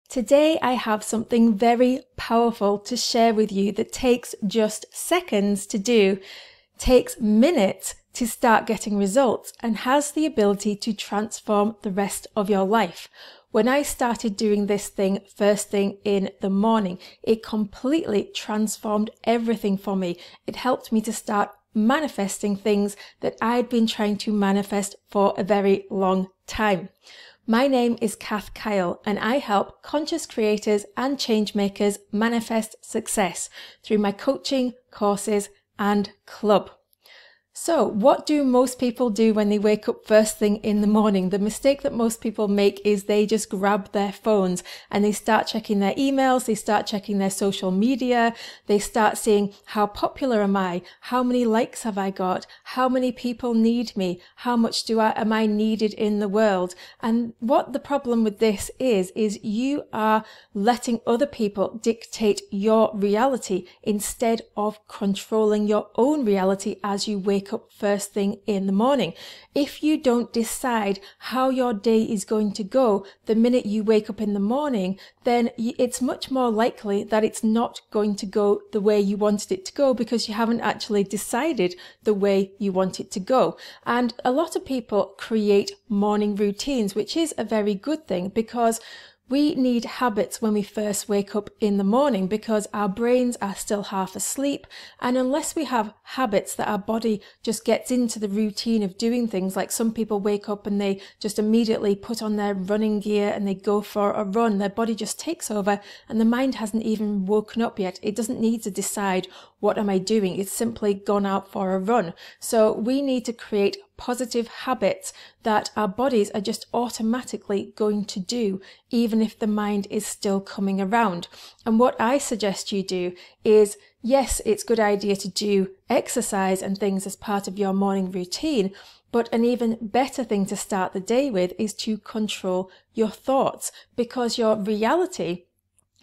Today I have something very powerful to share with you that takes just seconds to do, takes minutes to start getting results, and has the ability to transform the rest of your life. When I started doing this thing first thing in the morning, it completely transformed everything for me. It helped me to start manifesting things that I'd been trying to manifest for a very long time. My name is Kath Kyle, and I help conscious creators and change makers manifest success through my coaching, courses, and club. So what do most people do when they wake up first thing in the morning? The mistake that most people make is they just grab their phones and they start checking their emails, they start checking their social media, they start seeing how popular am I, how many likes have I got, how many people need me, how much am I needed in the world. And what the problem with this is you are letting other people dictate your reality instead of controlling your own reality as you wake up first thing in the morning. If you don't decide how your day is going to go the minute you wake up in the morning, then it's much more likely that it's not going to go the way you wanted it to go because you haven't actually decided the way you want it to go. And a lot of people create morning routines, which is a very good thing because we need habits when we first wake up in the morning because our brains are still half asleep, and unless we have habits that our body just gets into the routine of doing things, like some people wake up and they just immediately put on their running gear and they go for a run, their body just takes over and the mind hasn't even woken up yet. It doesn't need to decide, what am I doing? It's simply gone out for a run. So we need to create positive habits that our bodies are just automatically going to do, even if the mind is still coming around. And what I suggest you do is, yes, it's a good idea to do exercise and things as part of your morning routine, but an even better thing to start the day with is to control your thoughts, because your reality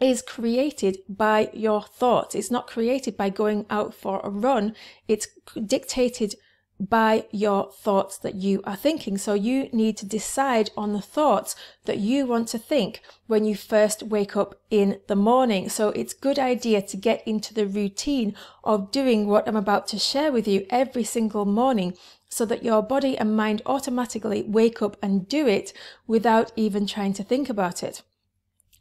is created by your thoughts. It's not created by going out for a run. It's dictated by your thoughts that you are thinking. So you need to decide on the thoughts that you want to think when you first wake up in the morning. So it's a good idea to get into the routine of doing what I'm about to share with you every single morning, so that your body and mind automatically wake up and do it without even trying to think about it.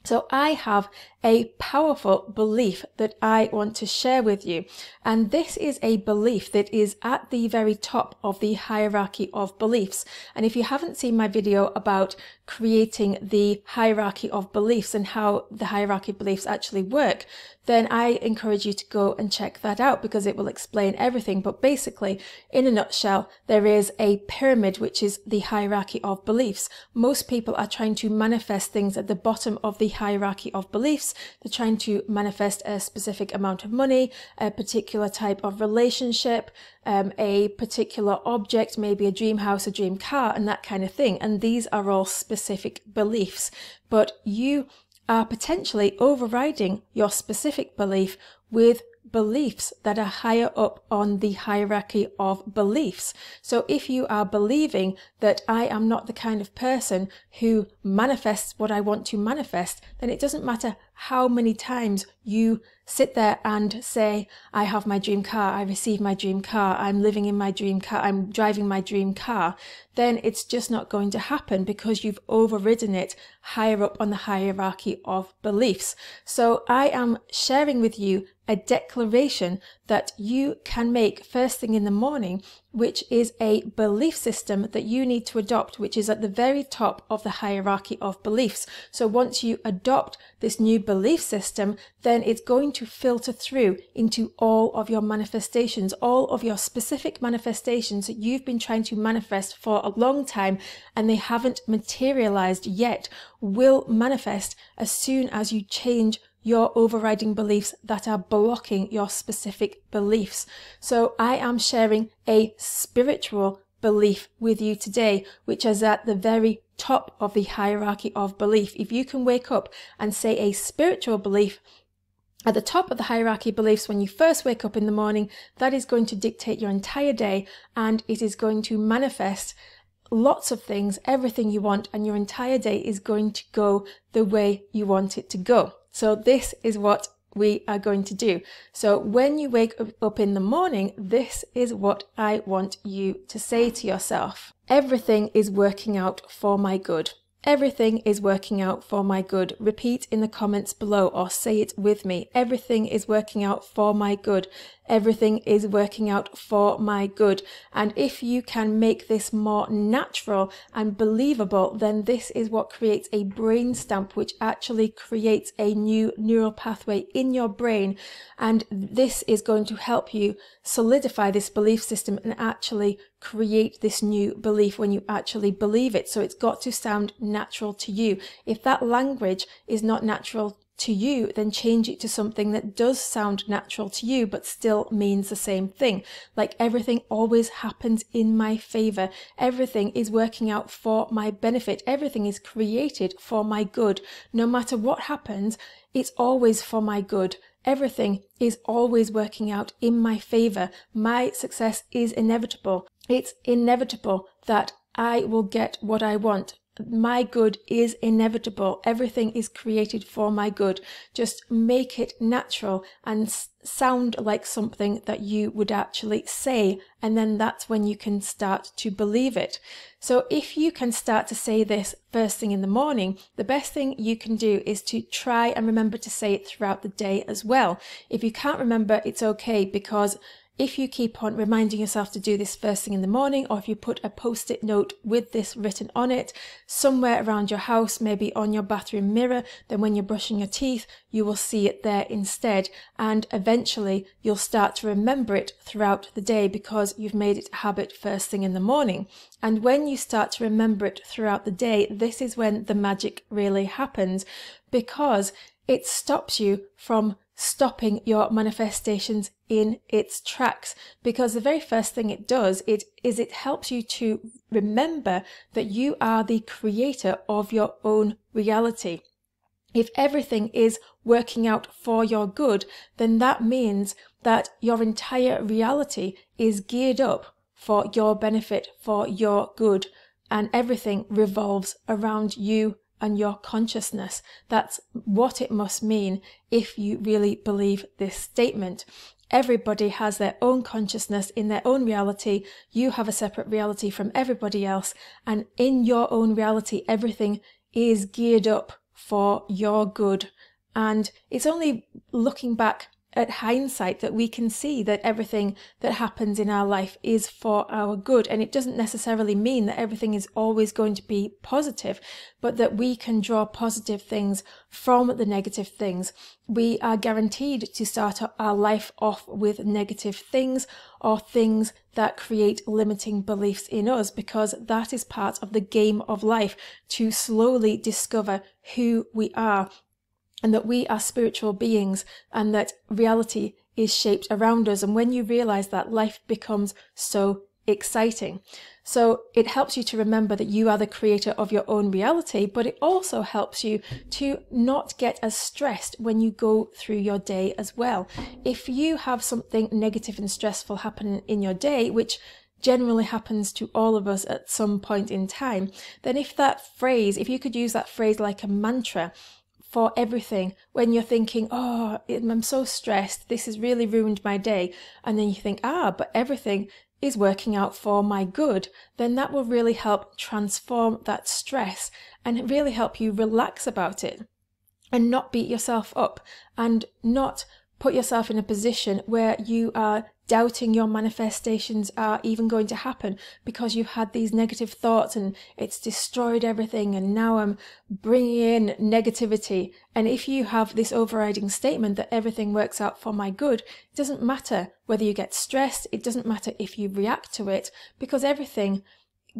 So I have a powerful belief that I want to share with you. And this is a belief that is at the very top of the hierarchy of beliefs. And if you haven't seen my video about creating the hierarchy of beliefs and how the hierarchy of beliefs actually work, then I encourage you to go and check that out because it will explain everything. But basically, in a nutshell, there is a pyramid, which is the hierarchy of beliefs. Most people are trying to manifest things at the bottom of the hierarchy of beliefs. They're trying to manifest a specific amount of money, a particular type of relationship, a particular object, maybe a dream house, a dream car, and that kind of thing. And these are all specific beliefs. But you are potentially overriding your specific belief with beliefs that are higher up on the hierarchy of beliefs. So if you are believing that I am not the kind of person who manifests what I want to manifest, then it doesn't matter how many times you sit there and say, I have my dream car, I receive my dream car, I'm living in my dream car, I'm driving my dream car, then it's just not going to happen because you've overridden it higher up on the hierarchy of beliefs. So I am sharing with you a declaration that you can make first thing in the morning, which is a belief system that you need to adopt, which is at the very top of the hierarchy of beliefs. So once you adopt this new belief system, then it's going to filter through into all of your manifestations, all of your specific manifestations that you've been trying to manifest for a long time and they haven't materialized yet, will manifest as soon as you change your overriding beliefs that are blocking your specific beliefs. So I am sharing a spiritual belief with you today, which is at the very top of the hierarchy of belief. If you can wake up and say a spiritual belief at the top of the hierarchy of beliefs when you first wake up in the morning, that is going to dictate your entire day, and it is going to manifest lots of things, everything you want, and your entire day is going to go the way you want it to go. So this is what we are going to do. So when you wake up in the morning, this is what I want you to say to yourself. Everything is working out for my good. Everything is working out for my good. Repeat in the comments below or say it with me. Everything is working out for my good. Everything is working out for my good. And if you can make this more natural and believable, then this is what creates a brain stamp, which actually creates a new neural pathway in your brain. And this is going to help you solidify this belief system and actually create this new belief when you actually believe it. So it's got to sound natural to you. If that language is not natural to you, then change it to something that does sound natural to you but still means the same thing. Like, everything always happens in my favor. Everything is working out for my benefit. Everything is created for my good. No matter what happens, it's always for my good. Everything is always working out in my favor. My success is inevitable. It's inevitable that I will get what I want. My good is inevitable. Everything is created for my good. Just make it natural and sound like something that you would actually say, and then that's when you can start to believe it. So if you can start to say this first thing in the morning, the best thing you can do is to try and remember to say it throughout the day as well. If you can't remember, it's okay, because if you keep on reminding yourself to do this first thing in the morning, or if you put a post-it note with this written on it somewhere around your house, maybe on your bathroom mirror, then when you're brushing your teeth, you will see it there instead. And eventually you'll start to remember it throughout the day because you've made it a habit first thing in the morning. And when you start to remember it throughout the day, this is when the magic really happens, because it stops you from stopping your manifestations in its tracks. Because the very first thing it does is it helps you to remember that you are the creator of your own reality. If everything is working out for your good, then that means that your entire reality is geared up for your benefit, for your good, and everything revolves around you and your consciousness. That's what it must mean if you really believe this statement. Everybody has their own consciousness in their own reality. You have a separate reality from everybody else, and in your own reality, everything is geared up for your good. And it's only looking back at hindsight that we can see that everything that happens in our life is for our good. And it doesn't necessarily mean that everything is always going to be positive, but that we can draw positive things from the negative things. We are guaranteed to start our life off with negative things, or things that create limiting beliefs in us, because that is part of the game of life, to slowly discover who we are, and that we are spiritual beings, and that reality is shaped around us. And when you realize that, life becomes so exciting. So it helps you to remember that you are the creator of your own reality, but it also helps you to not get as stressed when you go through your day as well. If you have something negative and stressful happen in your day, which generally happens to all of us at some point in time, then if you could use that phrase like a mantra for everything, when you're thinking, oh, I'm so stressed, this has really ruined my day, and then you think, but everything is working out for my good, then that will really help transform that stress and really help you relax about it and not beat yourself up and not put yourself in a position where you are doubting your manifestations are even going to happen because you've had these negative thoughts and it's destroyed everything, and now I'm bringing in negativity. And if you have this overriding statement that everything works out for my good, it doesn't matter whether you get stressed, it doesn't matter if you react to it, because everything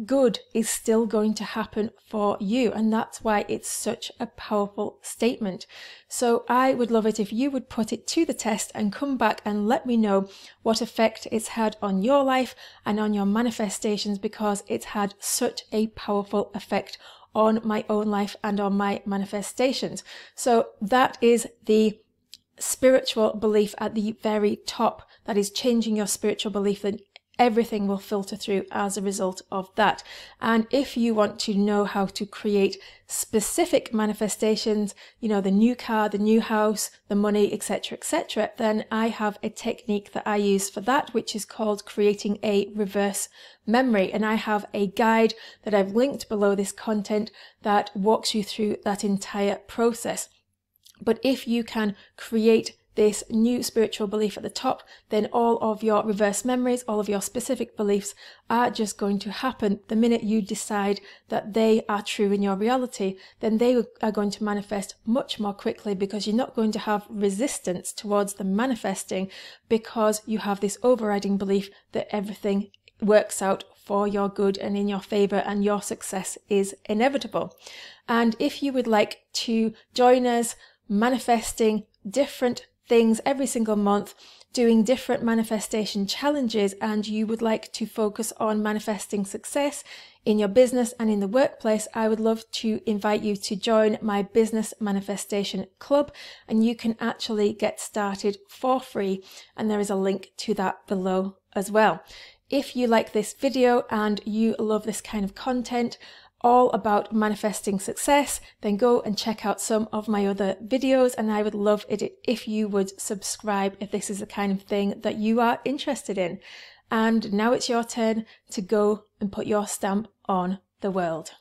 good is still going to happen for you. And that's why it's such a powerful statement. So I would love it if you would put it to the test and come back and let me know what effect it's had on your life and on your manifestations, because it's had such a powerful effect on my own life and on my manifestations. So that is the spiritual belief at the very top. That is changing your spiritual belief everything will filter through as a result of that. And if you want to know how to create specific manifestations, you know, the new car, the new house, the money, etc., then I have a technique that I use for that, which is called creating a reverse memory. And I have a guide that I've linked below this content that walks you through that entire process. But if you can create this new spiritual belief at the top, then all of your reverse memories, all of your specific beliefs are just going to happen. The minute you decide that they are true in your reality, then they are going to manifest much more quickly, because you're not going to have resistance towards them manifesting, because you have this overriding belief that everything works out for your good and in your favor, and your success is inevitable. And if you would like to join us manifesting different things every single month, doing different manifestation challenges, and you would like to focus on manifesting success in your business and in the workplace, I would love to invite you to join my Business Manifestation Club, and you can actually get started for free, and there is a link to that below as well. If you like this video and you love this kind of content, all about manifesting success, then go and check out some of my other videos, and I would love it if you would subscribe if this is the kind of thing that you are interested in. And now it's your turn to go and put your stamp on the world.